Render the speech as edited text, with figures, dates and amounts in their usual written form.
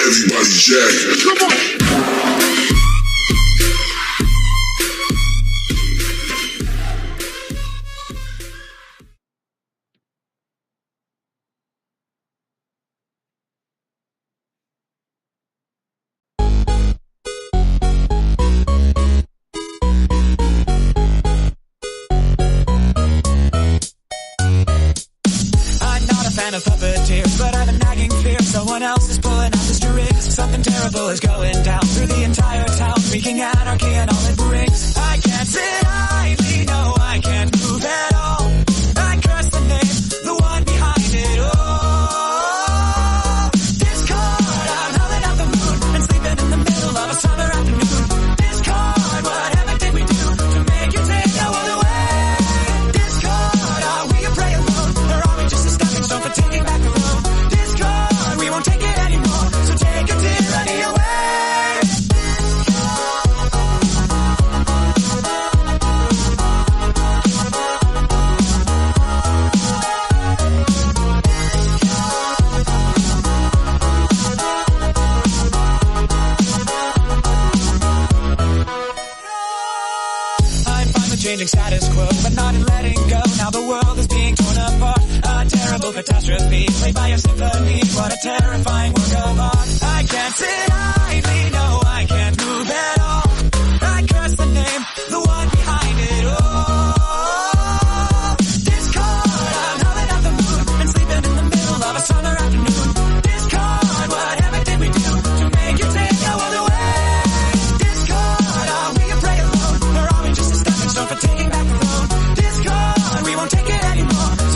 Everybody jack. Come on. Of puppeteers, but I've a nagging fear someone else is pulling out the strings. Something terrible is going down through the entire town, wreaking anarchy and all it brings. I can't sit idly, no, I can't move at all. I curse the name, the one behind it all. Discord, I'm howling at the moon and sleeping in the middle of a summer afternoon. Discord, whatever did we do to make you take no other way? Discord, are we a prey alone, or are we just a stepping stone for taking back the road? Discord, we won't take it anymore, so take your tyranny away. I'm fine with changing status quo, but not in letting go. Now the world is being torn apart. A terrible catastrophe played by a symphony. What a terrifying work of art. I can't sit